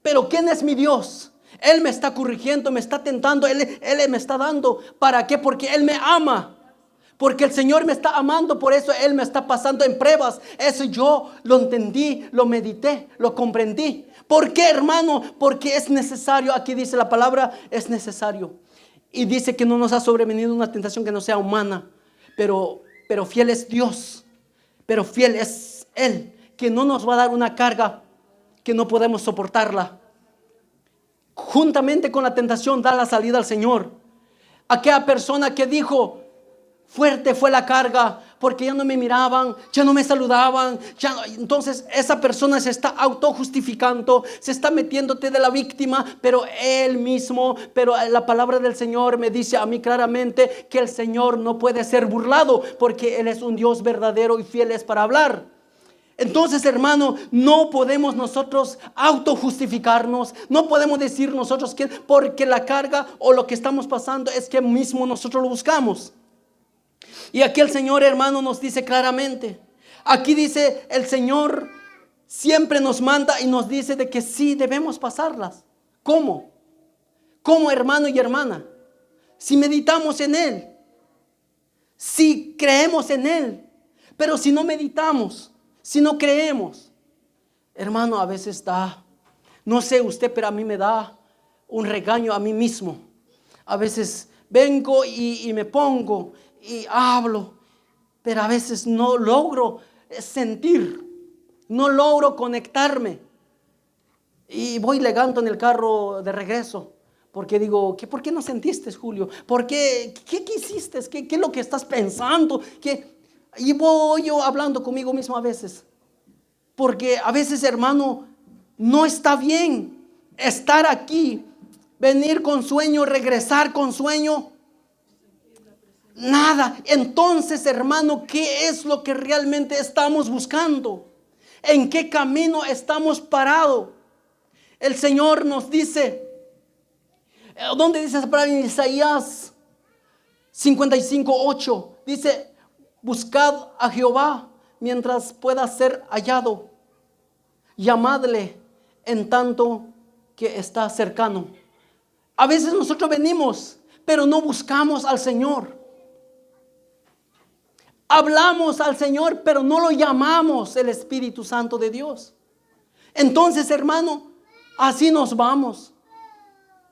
Pero ¿quién es mi Dios? Él me está corrigiendo, me está tentando, Él me está dando. ¿Para qué? Porque Él me ama. Porque el Señor me está amando, por eso Él me está pasando en pruebas. Eso yo lo entendí, lo medité, lo comprendí. ¿Por qué, hermano? Porque es necesario. Aquí dice la palabra, es necesario. Y dice que no nos ha sobrevenido una tentación que no sea humana. Pero fiel es Dios. Pero fiel es Él, que no nos va a dar una carga que no podemos soportarla. Juntamente con la tentación da la salida al Señor. Aquella persona que dijo, fuerte fue la carga, porque ya no me miraban, ya no me saludaban, entonces esa persona se está autojustificando, se está metiéndote de la víctima, pero la palabra del Señor me dice a mí claramente que el Señor no puede ser burlado, porque Él es un Dios verdadero y fiel es para hablar. Entonces, hermano, no podemos nosotros autojustificarnos, no podemos decir nosotros que porque la carga o lo que estamos pasando es que mismo nosotros lo buscamos. Y aquí el Señor, hermano, nos dice claramente, aquí dice el Señor siempre nos manda y nos dice de que sí debemos pasarlas. ¿Cómo? ¿Cómo, hermano y hermana? Si meditamos en Él, si creemos en Él, pero si no meditamos, si no creemos, hermano, a veces no sé usted, pero a mí me da un regaño a mí mismo. A veces vengo y me pongo y hablo, pero a veces no logro sentir, no logro conectarme. Y voy legando en el carro de regreso, porque digo, ¿por qué no sentiste, Julio? ¿Qué quisiste? ¿Qué es lo que estás pensando? Y voy yo hablando conmigo mismo a veces. Porque a veces, hermano, no está bien estar aquí, venir con sueño, regresar con sueño. Nada. Entonces, hermano, ¿qué es lo que realmente estamos buscando? ¿En qué camino estamos parados? El Señor nos dice, ¿Dónde dice esa palabra? En Isaías 55:8. Dice, buscad a Jehová mientras pueda ser hallado. Llamadle en tanto que está cercano. A veces nosotros venimos, pero no buscamos al Señor. Hablamos al Señor, pero no lo llamamos el Espíritu Santo de Dios. Entonces, hermano, así nos vamos.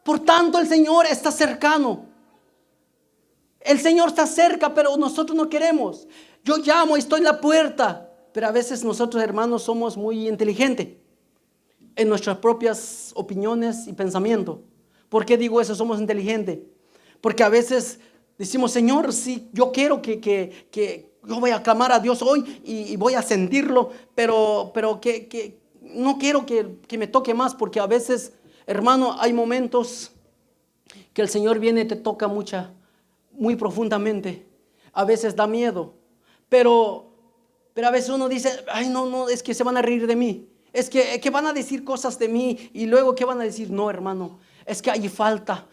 Por tanto, el Señor está cercano. El Señor está cerca, pero nosotros no queremos. Yo llamo y estoy en la puerta. Pero a veces nosotros, hermanos, somos muy inteligentes en nuestras propias opiniones y pensamientos. ¿Por qué digo eso? Somos inteligentes. Porque a veces decimos, Señor, sí, yo quiero que yo voy a clamar a Dios hoy y voy a sentirlo, pero que no quiero que me toque más, porque a veces, hermano, hay momentos que el Señor viene y te toca muy profundamente. A veces da miedo, pero a veces uno dice, ay, no, es que se van a reír de mí. Es que van a decir cosas de mí y luego ¿qué van a decir? No, hermano, es que allí falta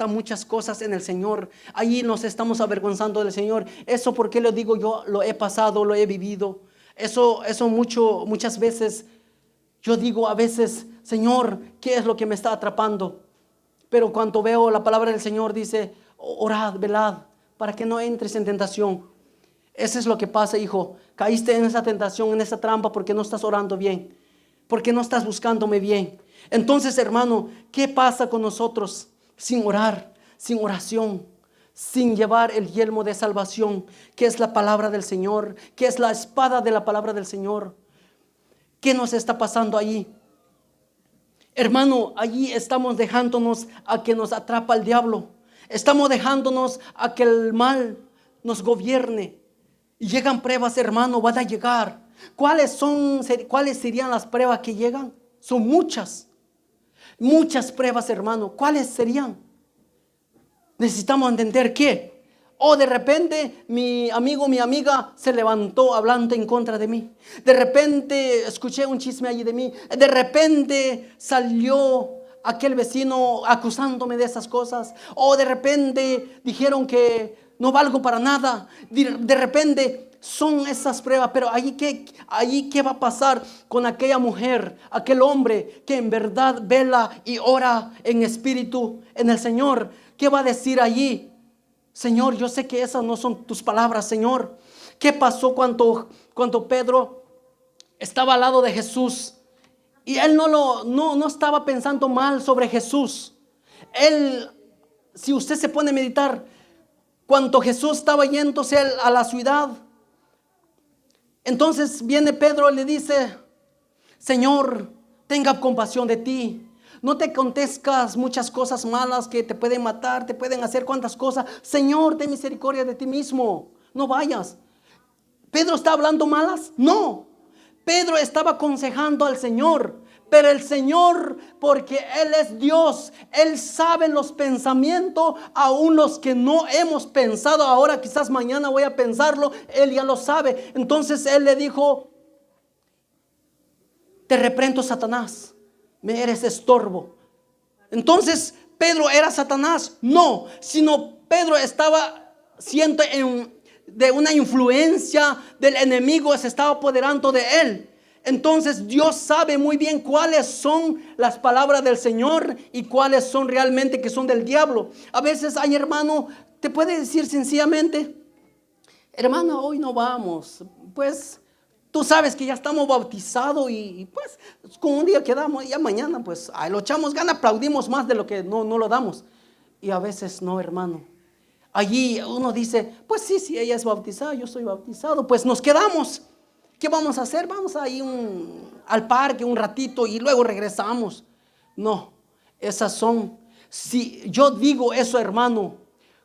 muchas cosas en el Señor. Allí nos estamos avergonzando del Señor. Eso, ¿por qué lo digo? Yo lo he pasado, lo he vivido. Eso muchas veces yo digo a veces, Señor, ¿qué es lo que me está atrapando? Pero cuando veo la palabra del Señor dice, orad, velad, para que no entres en tentación. Eso es lo que pasa, hijo. Caíste en esa tentación, en esa trampa, porque no estás orando bien, porque no estás buscándome bien. Entonces, hermano, ¿qué pasa con nosotros sin orar, sin oración, sin llevar el yelmo de salvación, que es la palabra del Señor, que es la espada de la palabra del Señor? ¿Qué nos está pasando allí? Hermano, allí estamos dejándonos a que nos atrapa el diablo. Estamos dejándonos a que el mal nos gobierne. Y llegan pruebas, hermano, van a llegar. ¿Cuáles serían las pruebas que llegan? Son muchas pruebas, hermano. ¿Cuáles serían? Necesitamos entender que de repente mi amigo, mi amiga se levantó hablando en contra de mí. De repente escuché un chisme allí de mí. De repente salió aquel vecino acusándome de esas cosas. O de repente dijeron que no valgo para nada. De repente son esas pruebas. Pero allí ¿qué va a pasar con aquella mujer, aquel hombre que en verdad vela y ora en espíritu en el Señor? ¿Qué va a decir allí? Señor, yo sé que esas no son tus palabras, Señor. ¿Qué pasó cuando Pedro estaba al lado de Jesús? Y él no estaba pensando mal sobre Jesús. Él, si usted se pone a meditar, cuando Jesús estaba yéndose a la ciudad, entonces viene Pedro y le dice, Señor, tenga compasión de ti. No te acontezcas muchas cosas malas que te pueden matar, te pueden hacer cuantas cosas. Señor, ten misericordia de ti mismo. No vayas. ¿Pedro está hablando malas? No. Pedro estaba aconsejando al Señor. Pero el Señor, porque Él es Dios, Él sabe los pensamientos, aún los que no hemos pensado ahora, quizás mañana voy a pensarlo, Él ya lo sabe. Entonces Él le dijo, te reprendo, Satanás, me eres estorbo. Entonces, ¿Pedro era Satanás? No, sino Pedro estaba siendo de una influencia del enemigo, se estaba apoderando de él. Entonces Dios sabe muy bien cuáles son las palabras del Señor y cuáles son realmente que son del diablo. A veces hay hermano, te puede decir sencillamente, hermano, hoy no vamos, pues tú sabes que ya estamos bautizados y pues con un día quedamos, ya mañana pues lo echamos gana, aplaudimos más de lo que no lo damos. Y a veces no, hermano. Allí uno dice, pues sí, ella es bautizada, yo soy bautizado, pues nos quedamos. ¿Qué vamos a hacer? Vamos a ir al parque un ratito y luego regresamos. No, esas son. Si yo digo eso, hermano,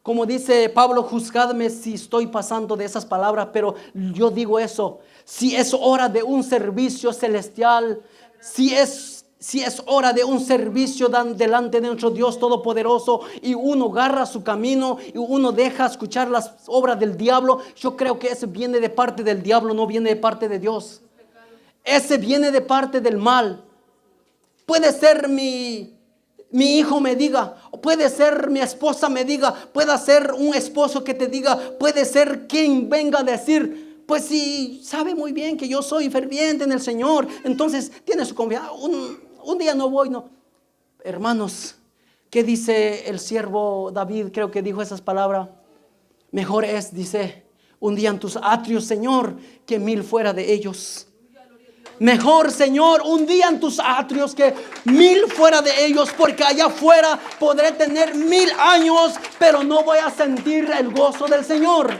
como dice Pablo, juzgadme si estoy pasando de esas palabras, pero yo digo eso. Si es hora de un servicio celestial, si es hora de un servicio delante de nuestro Dios Todopoderoso y uno agarra su camino y uno deja escuchar las obras del diablo, yo creo que ese viene de parte del diablo, no viene de parte de Dios. Ese viene de parte del mal. Puede ser mi mi hijo me diga, puede ser mi esposa me diga, puede ser un esposo que te diga, puede ser quien venga a decir, pues si sabe muy bien que yo soy ferviente en el Señor, entonces tiene su confianza. Un día no voy, no. Hermanos, ¿qué dice el siervo David? Creo que dijo esas palabras. Mejor es, dice, un día en tus atrios, Señor, que 1000 fuera de ellos. Mejor, Señor, un día en tus atrios que 1000 fuera de ellos, porque allá afuera podré tener 1000 años, pero no voy a sentir el gozo del Señor.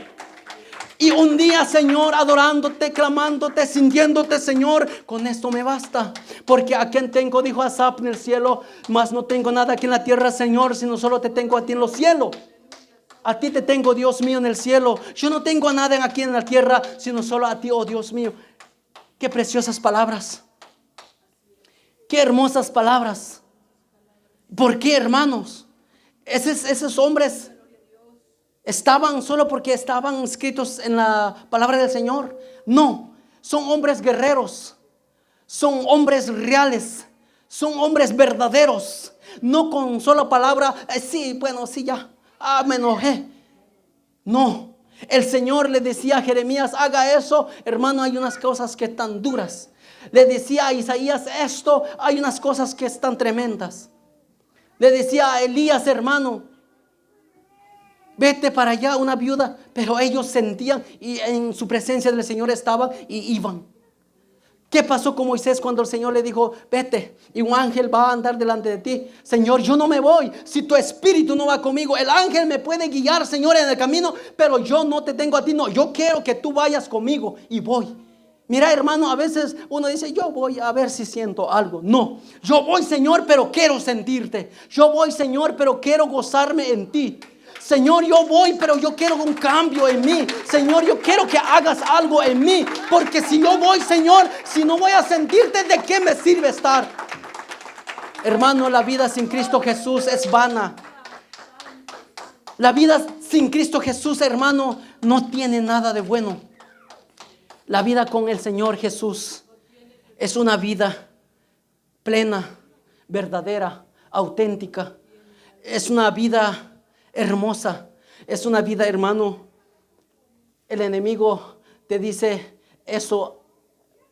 Y un día, Señor, adorándote, clamándote, sintiéndote, Señor, con esto me basta. Porque a quien tengo, dijo Asaf, en el cielo, mas no tengo nada aquí en la tierra, Señor, sino solo te tengo a ti en los cielos. A ti te tengo, Dios mío, en el cielo. Yo no tengo nada aquí en la tierra, sino solo a ti, oh Dios mío. Qué preciosas palabras. Qué hermosas palabras. ¿Por qué, hermanos? Esos hombres estaban solo porque estaban escritos en la palabra del Señor. No, son hombres guerreros. Son hombres reales. Son hombres verdaderos. No con solo palabra, sí, bueno, sí, ya. Me enojé. No. El Señor le decía a Jeremías, haga eso. Hermano, hay unas cosas que están duras. Le decía a Isaías esto, hay unas cosas que están tremendas. Le decía a Elías, hermano, vete para allá, una viuda. Pero ellos sentían y en su presencia del Señor estaban y iban. ¿Qué pasó con Moisés cuando el Señor le dijo, vete y un ángel va a andar delante de ti? Señor, yo no me voy si tu espíritu no va conmigo. El ángel me puede guiar, Señor, en el camino, pero yo no te tengo a ti. No, yo quiero que tú vayas conmigo y voy. Mira, hermano, a veces uno dice, yo voy a ver si siento algo. No, yo voy, Señor, pero quiero sentirte. Yo voy, Señor, pero quiero gozarme en ti. Señor, yo voy, pero yo quiero un cambio en mí. Señor, yo quiero que hagas algo en mí. Porque si yo voy, Señor, si no voy a sentirte, ¿de qué me sirve estar? Hermano, la vida sin Cristo Jesús es vana. La vida sin Cristo Jesús, hermano, no tiene nada de bueno. La vida con el Señor Jesús es una vida plena, verdadera, auténtica. Es una vida hermosa. Es una vida, hermano. El enemigo te dice, eso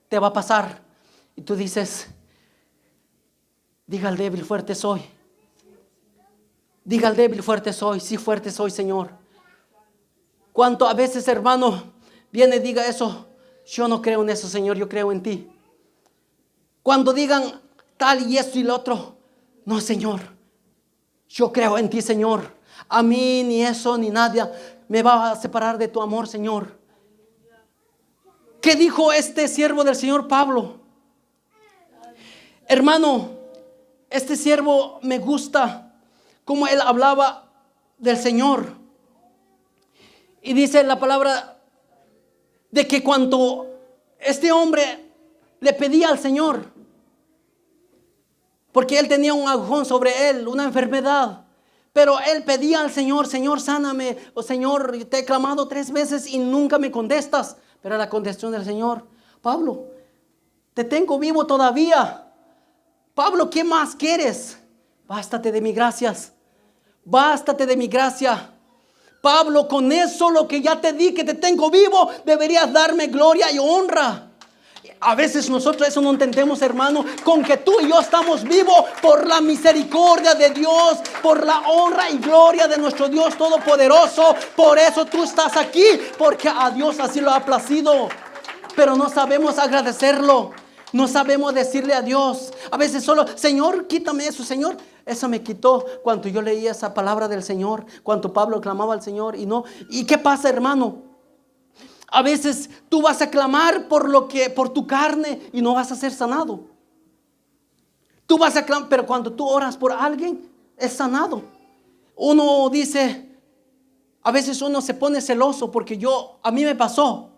te va a pasar. Y tú dices, diga al débil, fuerte soy. Diga al débil, fuerte soy. Sí, fuerte soy, Señor. Cuánto a veces, hermano, viene y diga eso. Yo no creo en eso, Señor, yo creo en ti. Cuando digan tal y esto y lo otro, no, Señor, yo creo en ti, Señor. A mí ni eso ni nadie me va a separar de tu amor, Señor. ¿Qué dijo este siervo del Señor Pablo? Hermano, este siervo me gusta cómo él hablaba del Señor. Y dice la palabra de que cuando este hombre le pedía al Señor, porque él tenía un agujón sobre él, una enfermedad, pero él pedía al Señor, Señor, sáname, o Señor, te he clamado 3 veces y nunca me contestas. Pero la contestación del Señor, Pablo, te tengo vivo todavía. Pablo, ¿qué más quieres? Bástate de mi gracias. Bástate de mi gracia. Pablo, con eso lo que ya te di, que te tengo vivo, deberías darme gloria y honra. A veces nosotros eso no entendemos, hermano, con que tú y yo estamos vivos por la misericordia de Dios, por la honra y gloria de nuestro Dios Todopoderoso. Por eso tú estás aquí, porque a Dios así lo ha placido. Pero no sabemos agradecerlo. No sabemos decirle a Dios. A veces solo, Señor, quítame eso, Señor. Eso me quitó cuando yo leía esa palabra del Señor, cuando Pablo clamaba al Señor y no. ¿Y qué pasa, hermano? A veces tú vas a clamar por tu carne y no vas a ser sanado. Tú vas a clamar, pero cuando tú oras por alguien, es sanado. Uno dice, a veces uno se pone celoso porque a mí me pasó.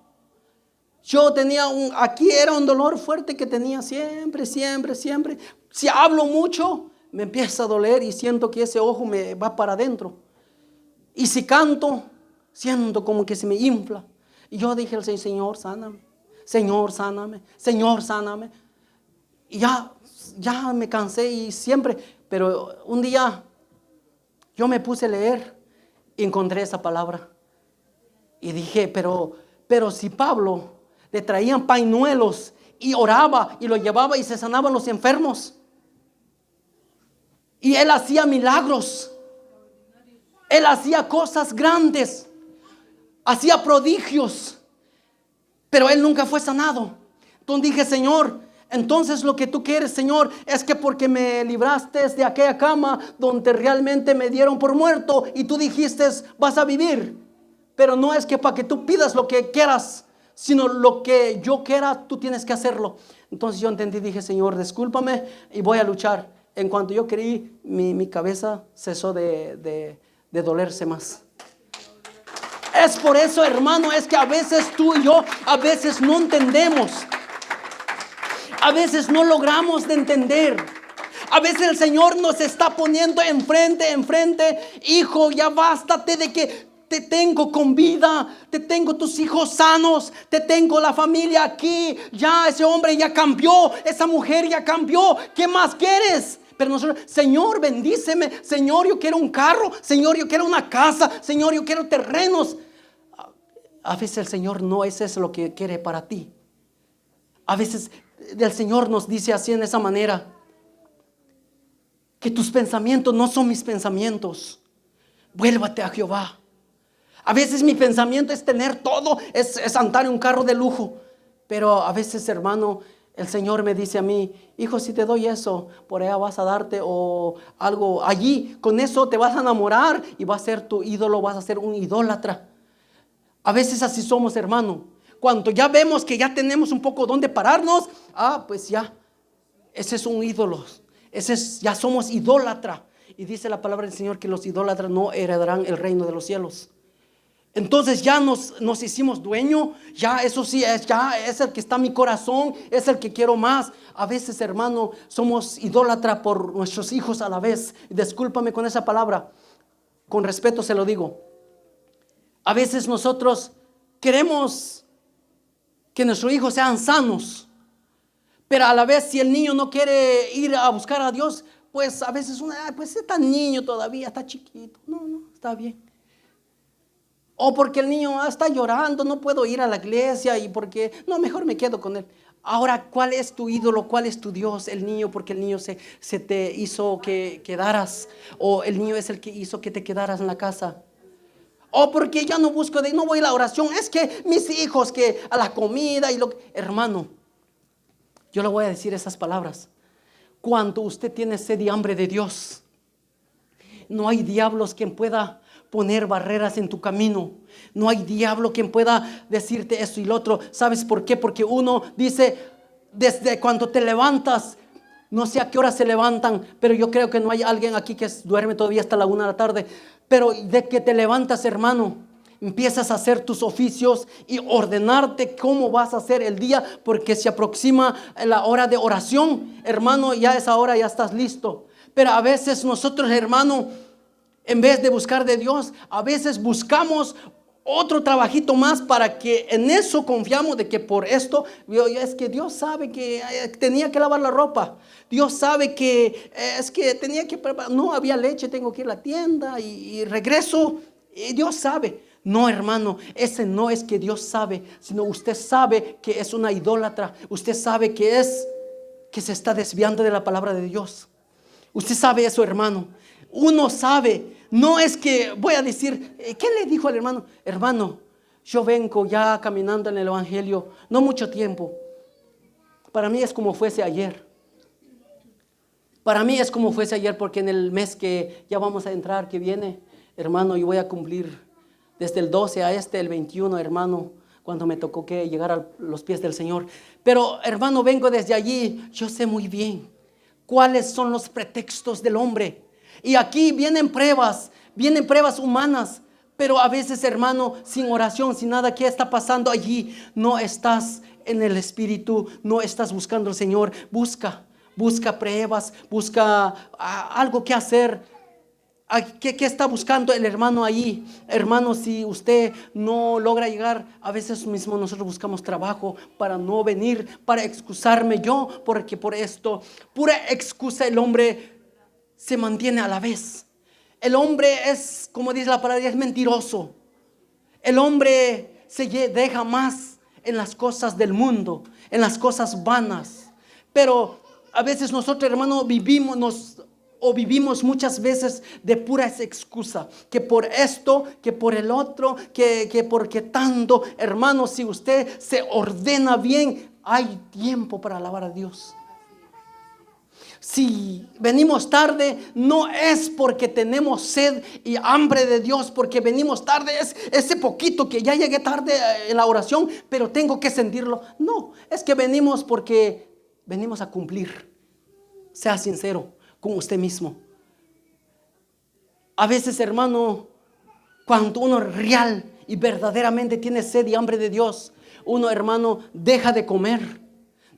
Yo tenía aquí era un dolor fuerte que tenía siempre. Si hablo mucho, me empieza a doler y siento que ese ojo me va para adentro. Y si canto, siento como que se me infla. Y yo dije al Señor, sáname. Señor, sáname. Señor, sáname. Y ya me cansé y siempre, Pero un día yo me puse a leer y encontré esa palabra. Y dije, pero si Pablo le traían pañuelos y oraba y lo llevaba y se sanaban los enfermos. Y él hacía milagros. Él hacía cosas grandes. Hacía prodigios. Pero él nunca fue sanado. Entonces dije, Señor, entonces lo que tú quieres, Señor, es que porque me libraste de aquella cama donde realmente me dieron por muerto y tú dijiste, vas a vivir. Pero no es que para que tú pidas lo que quieras, sino lo que yo quiera, tú tienes que hacerlo. Entonces yo entendí, dije, Señor, discúlpame y voy a luchar. En cuanto yo creí, mi cabeza cesó de dolerse más. Es por eso, hermano, es que a veces tú y yo, a veces no entendemos. A veces no logramos de entender. A veces el Señor nos está poniendo enfrente. Hijo, ya bástate de que te tengo con vida, te tengo tus hijos sanos, te tengo la familia aquí. Ya ese hombre ya cambió, esa mujer ya cambió. ¿Qué más quieres? Pero nosotros, Señor, bendíceme. Señor, yo quiero un carro. Señor, yo quiero una casa. Señor, yo quiero terrenos. A veces el Señor no es eso lo que quiere para ti. A veces el Señor nos dice así en esa manera, que tus pensamientos no son mis pensamientos. Vuélvate a Jehová. A veces mi pensamiento es tener todo, es andar en un carro de lujo. Pero a veces, hermano, el Señor me dice a mí, hijo, si te doy eso, por allá vas a darte o algo allí, con eso te vas a enamorar y va a ser tu ídolo, vas a ser un idólatra. A veces así somos, hermano. Cuando ya vemos que ya tenemos un poco donde pararnos, pues ya, ese es un ídolo. Ya somos idólatra. Y dice la palabra del Señor que los idólatras no heredarán el reino de los cielos. Entonces ya nos hicimos dueño. Ya eso sí, ya es el que está en mi corazón, es el que quiero más. A veces, hermano, somos idólatra por nuestros hijos a la vez. Discúlpame con esa palabra, con respeto se lo digo. A veces nosotros queremos que nuestros hijos sean sanos, pero a la vez si el niño no quiere ir a buscar a Dios, pues a veces pues está niño todavía, está chiquito. No, está bien. O porque el niño está llorando, no puedo ir a la iglesia y porque, no, mejor me quedo con él. Ahora, ¿cuál es tu ídolo? ¿Cuál es tu Dios? El niño, porque el niño se te hizo que quedaras, o el niño es el que hizo que te quedaras en la casa. O porque ya no busco, no voy a la oración, es que mis hijos, que a la comida y hermano, yo le voy a decir esas palabras. Cuando usted tiene sed y hambre de Dios, no hay diablos quien pueda poner barreras en tu camino. No hay diablo quien pueda decirte esto y lo otro. ¿Sabes por qué? Porque uno dice, desde cuando te levantas, no sé a qué hora se levantan, pero yo creo que no hay alguien aquí que duerme todavía hasta la 1 de la tarde. Pero de que te levantas, hermano, empiezas a hacer tus oficios y ordenarte cómo vas a hacer el día, porque se aproxima la hora de oración, hermano, ya a esa hora ya estás listo. Pero a veces nosotros, hermano, en vez de buscar de Dios, a veces buscamos otro trabajito más para que en eso confiamos de que por esto, es que Dios sabe que tenía que lavar la ropa. Dios sabe que es que tenía que preparar, no había leche, tengo que ir a la tienda y regreso. Y Dios sabe. No, hermano, ese no es que Dios sabe, sino usted sabe que es una idólatra. Usted sabe que se está desviando de la palabra de Dios. Usted sabe eso, hermano. Uno sabe. No es que voy a decir, ¿qué le dijo al hermano? Hermano, yo vengo ya caminando en el evangelio, no mucho tiempo. Para mí es como fuese ayer. Para mí es como fuese ayer, porque en el mes que ya vamos a entrar, que viene, hermano, yo voy a cumplir desde el 12 a el 21, hermano, cuando me tocó que llegar a los pies del Señor. Pero, hermano, vengo desde allí, yo sé muy bien cuáles son los pretextos del hombre. Y aquí vienen pruebas humanas, pero a veces, hermano, sin oración, sin nada, ¿qué está pasando allí? No estás en el Espíritu, no estás buscando al Señor. Busca pruebas, busca algo que hacer. ¿Qué está buscando el hermano ahí? Hermano, si usted no logra llegar, a veces mismo nosotros buscamos trabajo para no venir, para excusarme yo, porque por esto, pura excusa el hombre se mantiene a la vez. El hombre es, como dice la palabra, es mentiroso. El hombre se deja más en las cosas del mundo, en las cosas vanas. Pero a veces nosotros, hermanos, vivimos muchas veces de puras excusas. Que por esto, que por el otro, que porque tanto. Hermanos, si usted se ordena bien, hay tiempo para alabar a Dios. Si venimos tarde, no es porque tenemos sed y hambre de Dios, porque venimos tarde, es ese poquito que ya llegué tarde en la oración, pero tengo que sentirlo. No, es que venimos porque venimos a cumplir. Sea sincero con usted mismo. A veces, hermano, cuando uno real y verdaderamente tiene sed y hambre de Dios, uno, hermano, deja de comer,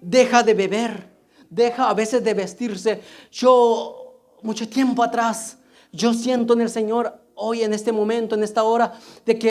deja de beber, deja a veces de vestirse. Yo, mucho tiempo atrás, yo siento en el Señor hoy, en este momento, en esta hora, de que